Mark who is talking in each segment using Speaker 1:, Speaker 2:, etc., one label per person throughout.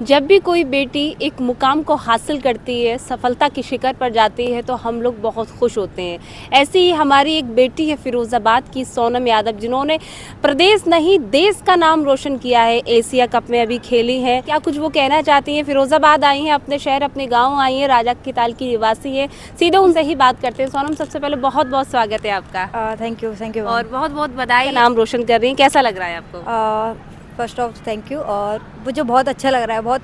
Speaker 1: जब भी कोई बेटी एक मुकाम को हासिल करती है, सफलता की शिखर पर जाती है तो हम लोग बहुत खुश होते हैं। ऐसी ही हमारी एक बेटी है फिरोज़ाबाद की सोनम यादव, जिन्होंने प्रदेश नहीं देश का नाम रोशन किया है। एशिया कप में अभी खेली हैं। क्या कुछ वो कहना चाहती हैं? फिरोज़ाबाद आई हैं, अपने शहर अपने गाँव आई हैं, राजा की ताल की निवासी है। सीधे उनसे ही बात करते हैं। सोनम, सबसे पहले बहुत बहुत स्वागत है आपका।
Speaker 2: थैंक यू
Speaker 1: और बहुत बहुत बधाई, नाम रोशन कर रही हैं। कैसा लग रहा है आपको?
Speaker 2: First of thank you. और मुझे बहुत अच्छा लग रहा है, बहुत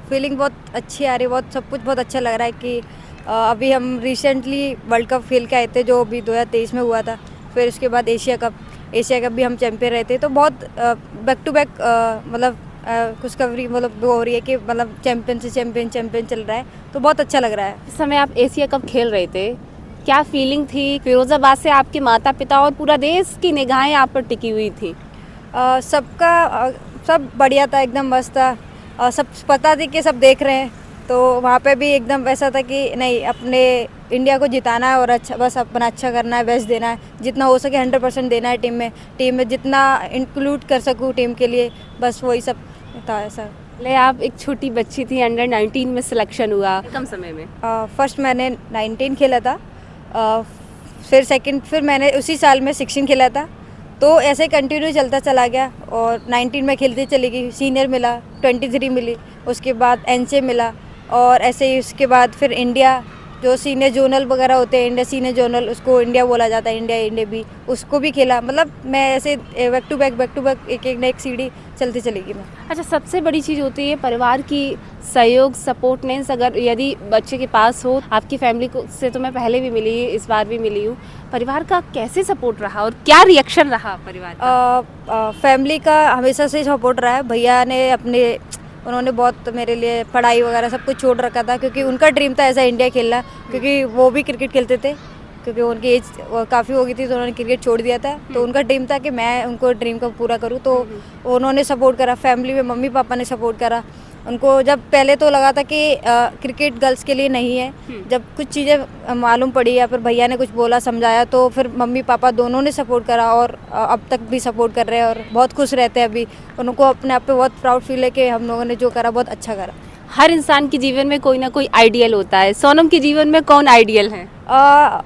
Speaker 2: फीलिंग बहुत अच्छी आ रही है, बहुत सब कुछ बहुत अच्छा लग रहा है कि अभी हम रिसेंटली वर्ल्ड कप खेल के आए थे जो अभी 2023 में हुआ था। फिर उसके बाद एशिया कप भी हम चैंपियन रहे थे। तो बहुत बैक टू बैक मतलब खुशखबरी मतलब वो हो रही है कि मतलब चैंपियन से चैंपियन चल रहा है, तो बहुत अच्छा लग रहा है।
Speaker 1: इस समय आप एशिया कप खेल रहे थे, क्या फीलिंग थी? फिरोज़ाबाद से आपके माता पिता और पूरा देश की निगाहें आप पर टिकी हुई थी।
Speaker 2: सब बढ़िया था, एकदम मस्त था। सब पता थी कि सब देख रहे हैं, तो वहाँ पे भी एकदम वैसा था कि नहीं, अपने इंडिया को जिताना है और अच्छा बस अपना अच्छा करना है, बेस्ट देना है, जितना हो सके 100% देना है टीम में जितना इंक्लूड कर सकूँ टीम के लिए, बस वही सब था ऐसा।
Speaker 1: पहले आप एक छोटी बच्ची थी, अंडर 19 में सिलेक्शन हुआ कम समय में।
Speaker 2: फर्स्ट मैंने 19 खेला था, फिर मैंने उसी साल में 16 खेला था। तो ऐसे कंटिन्यू चलता चला गया और 19 में खेलती चली गई। सीनियर मिला, 23 मिली, उसके बाद एनसे मिला, और ऐसे ही उसके बाद फिर इंडिया जो सीनियर जोनल वगैरह होते हैं, इंडिया सीनियर जोनल, उसको इंडिया बोला जाता है, इंडिया भी, उसको भी खेला। मतलब मैं ऐसे बैक टू बैक एक सीढ़ी चलती चलेगी मैं।
Speaker 1: अच्छा, सबसे बड़ी चीज़ होती है परिवार की सहयोग, सपोर्टनेस। अगर यदि बच्चे के पास हो, आपकी फैमिली को से तो मैं पहले भी मिली, इस बार भी मिली हूँ, परिवार का कैसे सपोर्ट रहा और क्या रिएक्शन रहा परिवार का?
Speaker 2: फैमिली का हमेशा से सपोर्ट रहा है। भैया ने उन्होंने बहुत मेरे लिए पढ़ाई वगैरह सब कुछ छोड़ रखा था, क्योंकि उनका ड्रीम था ऐसा इंडिया खेलना, क्योंकि वो भी क्रिकेट खेलते थे। क्योंकि उनकी एज काफ़ी हो गई थी तो उन्होंने क्रिकेट छोड़ दिया था। तो उनका ड्रीम था कि मैं उनको ड्रीम को पूरा करूँ, तो उन्होंने सपोर्ट करा। फैमिली में मम्मी पापा ने सपोर्ट करा उनको। जब पहले तो लगा था कि क्रिकेट गर्ल्स के लिए नहीं है, जब कुछ चीज़ें मालूम पड़ी या फिर भैया ने कुछ बोला समझाया, तो फिर मम्मी पापा दोनों ने सपोर्ट करा, और अब तक भी सपोर्ट कर रहे हैं और बहुत खुश रहते हैं अभी। उनको अपने आप पे बहुत प्राउड फील है कि हम लोगों ने जो करा बहुत अच्छा करा।
Speaker 1: हर इंसान के जीवन में कोई ना कोई आइडियल होता है। सोनम के जीवन में कौन आइडियल है?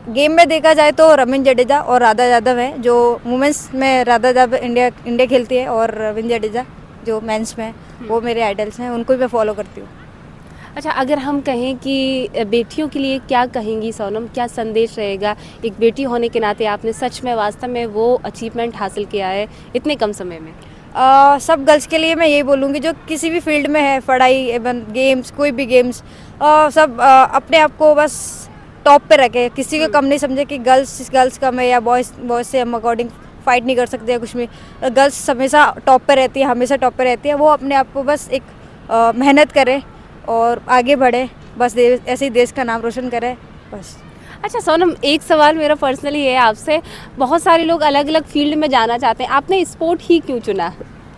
Speaker 2: गेम में देखा जाए तो रविंद्र जडेजा और राधा यादव हैं। जो वुमेंस में राधा यादव इंडिया खेलती है, और रविंद्र जडेजा जो मेंस में, वो मेरे आइडल्स हैं, उनको भी मैं फॉलो करती हूँ।
Speaker 1: अच्छा, अगर हम कहें कि बेटियों के लिए क्या कहेंगी सोनम, क्या संदेश रहेगा? एक बेटी होने के नाते आपने सच में वास्तव में वो अचीवमेंट हासिल किया है इतने कम समय में।
Speaker 2: सब गर्ल्स के लिए मैं यही बोलूँगी जो किसी भी फील्ड में है, पढ़ाई एवं गेम्स, कोई भी गेम्स, सब अपने आप को बस टॉप पे रखे, किसी को कम नहीं समझे कि गर्ल्स कम है या बॉयज़ से हम अकॉर्डिंग फाइट नहीं कर सकते या कुछ भी। गर्ल्स हमेशा टॉप पे रहती है, वो अपने आप को बस एक मेहनत करे और आगे बढ़े, बस ऐसे ही देश का नाम रोशन करे, बस।
Speaker 1: अच्छा सोनम, एक सवाल मेरा पर्सनली है आपसे। बहुत सारे लोग अलग अलग फील्ड में जाना चाहते हैं, आपने स्पोर्ट ही क्यों चुना?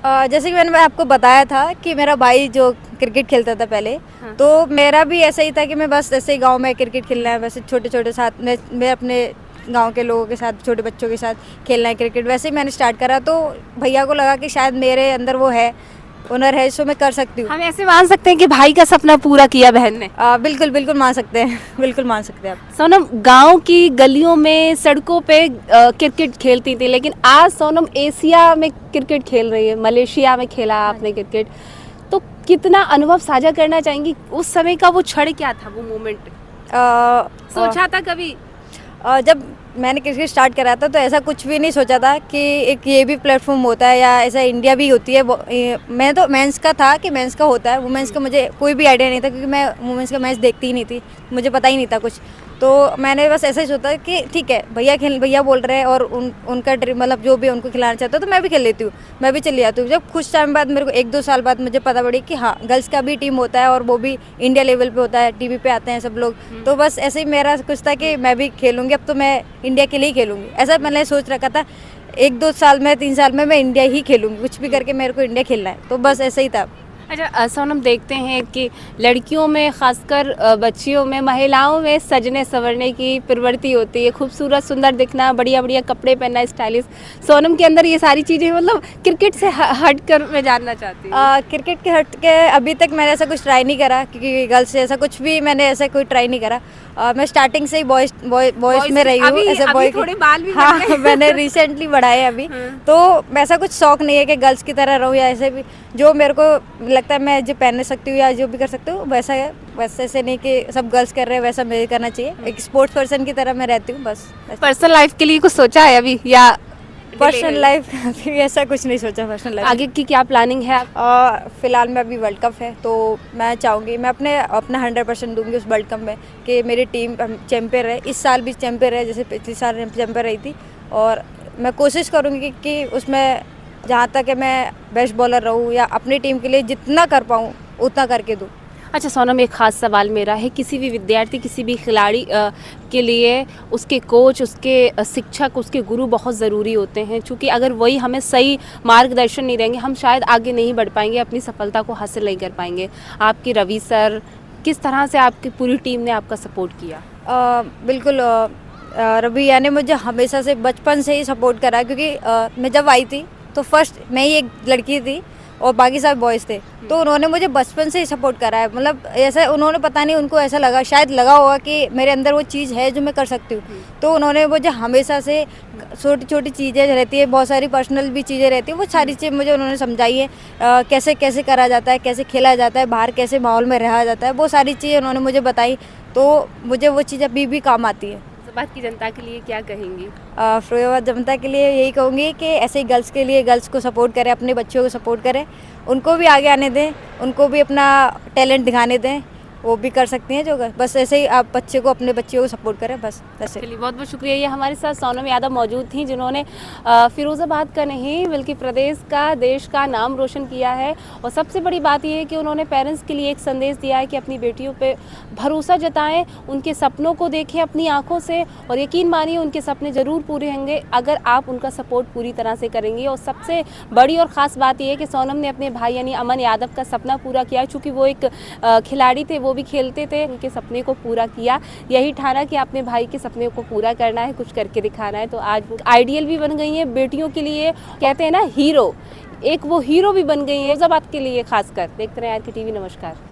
Speaker 2: जैसे कि मैंने आपको बताया था कि मेरा भाई जो क्रिकेट खेलता था पहले,
Speaker 1: हाँ।
Speaker 2: तो मेरा भी ऐसा ही था कि मैं बस ऐसे ही गांव में क्रिकेट खेलना है, वैसे छोटे साथ में मैं अपने गांव के लोगों के साथ, छोटे बच्चों के साथ खेलना है क्रिकेट। वैसे ही मैंने स्टार्ट करा, तो भैया को लगा कि शायद मेरे अंदर वो है, हुनर है, सो मैं कर सकती हूँ।
Speaker 1: हम ऐसे मान सकते हैं कि भाई का सपना पूरा किया बहन ने?
Speaker 2: बिल्कुल मान सकते हैं बिल्कुल मान सकते हैं आप।
Speaker 1: सोनम गांव की गलियों में, सड़कों पे क्रिकेट खेलती थी, लेकिन आज सोनम एशिया में क्रिकेट खेल रही है। मलेशिया में खेला आपने क्रिकेट, तो कितना अनुभव साझा करना चाहेंगी? उस समय का वो क्षण क्या था, वो मोमेंट सोचा था कभी?
Speaker 2: जब मैंने क्रिकेट स्टार्ट करा था तो ऐसा कुछ भी नहीं सोचा था कि एक ये भी प्लेटफॉर्म होता है या ऐसा इंडिया भी होती है। मैं तो मेंस का था कि मेंस का होता है, वुमेंस का मुझे कोई भी आइडिया नहीं था, क्योंकि मैं वुमेंस का मैच देखती ही नहीं थी, मुझे पता ही नहीं था कुछ। तो मैंने बस ऐसा ही सोचा कि ठीक है, भैया बोल रहे हैं और उनका ड्रीम मतलब जो भी उनको खिलाना चाहता है तो मैं भी खेल लेती हूँ, मैं भी चली जाती हूँ। जब कुछ टाइम बाद मेरे को 1-2 साल बाद मुझे पता पड़ी कि हाँ, गर्ल्स का भी टीम होता है और वो भी इंडिया लेवल पे होता है, टीवी पे आते हैं सब लोग। तो बस ऐसे ही मेरा कुछ था कि मैं भी खेलूँगी, अब तो मैं इंडिया के लिए ही खेलूँगी, ऐसा मैंने सोच रखा था। 1-2 साल में, 3 साल में मैं इंडिया ही खेलूँगी, कुछ भी करके मेरे को इंडिया खेलना है, तो बस ऐसा ही था।
Speaker 1: अच्छा सोनम, देखते हैं कि लड़कियों में खासकर बच्चियों में, महिलाओं में सजने संवरने की प्रवृत्ति होती है, खूबसूरत सुंदर दिखना, बढ़िया बढ़िया कपड़े पहनना, स्टाइलिश। सोनम के अंदर ये सारी चीज़ें, मतलब क्रिकेट से हट कर मैं जानना चाहती हूँ।
Speaker 2: क्रिकेट के हट के अभी तक मैंने ऐसा कुछ ट्राई नहीं करा, क्योंकि गर्ल्स से ऐसा कुछ भी मैंने ऐसा कोई ट्राई नहीं करा। मैं स्टार्टिंग से ही बॉयज में रही हूँ, ऐसे
Speaker 1: अभी
Speaker 2: बॉय
Speaker 1: थोड़े बाल भी
Speaker 2: हाँ
Speaker 1: बन गए।
Speaker 2: मैंने रिसेंटली बढ़ाए अभी।
Speaker 1: हाँ।
Speaker 2: तो ऐसा कुछ शौक नहीं है कि गर्ल्स की तरह रहूँ या ऐसे भी, जो मेरे को लगता है मैं जो पहन सकती हूँ या जो भी कर सकती हूँ वैसा है। वैसे से नहीं कि सब गर्ल्स कर रहे हैं वैसा मुझे करना चाहिए, एक स्पोर्ट्स पर्सन की तरह मैं रहती हूँ बस।
Speaker 1: पर्सनल लाइफ के लिए कुछ सोचा है अभी, या
Speaker 2: पर्सनल लाइफ ऐसा कुछ नहीं सोचा। पर्सनल लाइफ
Speaker 1: आगे की क्या प्लानिंग है?
Speaker 2: फिलहाल में अभी वर्ल्ड कप है, तो मैं चाहूँगी मैं अपना 100% दूंगी उस वर्ल्ड कप में कि मेरी टीम चैंपियन रहे। इस साल भी चैंपियन रहे, जैसे पिछले साल चैंपियन रही थी। और मैं कोशिश करूँगी कि उसमें जहाँ तक है मैं बेस्ट बॉलर रहूँ या अपनी टीम के लिए जितना कर पाऊँ उतना करके दूँ।
Speaker 1: अच्छा सोनम, एक ख़ास सवाल मेरा है, किसी भी विद्यार्थी, किसी भी खिलाड़ी के लिए उसके कोच, उसके शिक्षक, उसके गुरु बहुत ज़रूरी होते हैं, क्योंकि अगर वही हमें सही मार्गदर्शन नहीं देंगे हम शायद आगे नहीं बढ़ पाएंगे, अपनी सफलता को हासिल नहीं कर पाएंगे। आपके रवि सर, किस तरह से आपकी पूरी टीम ने आपका सपोर्ट किया?
Speaker 2: बिल्कुल, रवि ने मुझे हमेशा से बचपन से ही सपोर्ट करा, क्योंकि मैं जब आई थी तो फर्स्ट मैं ही एक लड़की थी और बाकी सब बॉयज़ थे। तो उन्होंने मुझे बचपन से ही सपोर्ट करा है, मतलब ऐसा उन्होंने, पता नहीं उनको ऐसा लगा, शायद लगा होगा कि मेरे अंदर वो चीज़ है जो मैं कर सकती हूँ। तो उन्होंने मुझे हमेशा से छोटी छोटी चीज़ें रहती है, बहुत सारी पर्सनल भी चीज़ें रहती है, वो सारी चीज़ें मुझे उन्होंने समझाई है। कैसे कैसे करा जाता है, कैसे खेला जाता है, बाहर कैसे माहौल में रहा जाता है, वो सारी चीज़ें उन्होंने मुझे बताई। तो मुझे वो चीज़ अभी भी काम आती है।
Speaker 1: बात की जनता के लिए क्या कहेंगी?
Speaker 2: फिरोजाबाद जनता के लिए यही कहूँगी कि ऐसे ही गर्ल्स के लिए गर्ल्स को सपोर्ट करें, अपने बच्चों को सपोर्ट करें, उनको भी आगे आने दें, उनको भी अपना टैलेंट दिखाने दें, वो भी कर सकती हैं जो बस ऐसे ही आप बच्चे को, अपने बच्चों को सपोर्ट करें, बस ऐसे।
Speaker 1: चलिए, बहुत बहुत शुक्रिया। ये हमारे साथ सोनम यादव मौजूद थी, जिन्होंने फिरोज़ाबाद का नहीं बल्कि प्रदेश का, देश का नाम रोशन किया है। और सबसे बड़ी बात यह है कि उन्होंने पेरेंट्स के लिए एक संदेश दिया है कि अपनी बेटियों पे भरोसा जताएं, उनके सपनों को देखें अपनी आंखों से, और यकीन मानिए उनके सपने ज़रूर पूरे होंगे अगर आप उनका सपोर्ट पूरी तरह से करेंगे। और सबसे बड़ी और ख़ास बात यह है कि सोनम ने अपने भाई यानी अमन यादव का सपना पूरा किया, चूँकि वो एक खिलाड़ी थे, वो भी खेलते थे, उनके सपने को पूरा किया। यही ठाना कि अपने भाई के सपने को पूरा करना है, कुछ करके दिखाना है। तो आज वो आइडियल भी बन गई हैं बेटियों के लिए, कहते हैं ना हीरो, एक वो हीरो भी बन गई है फिरोज़ाबाद के लिए खासकर। देखते रहे RK TV। नमस्कार।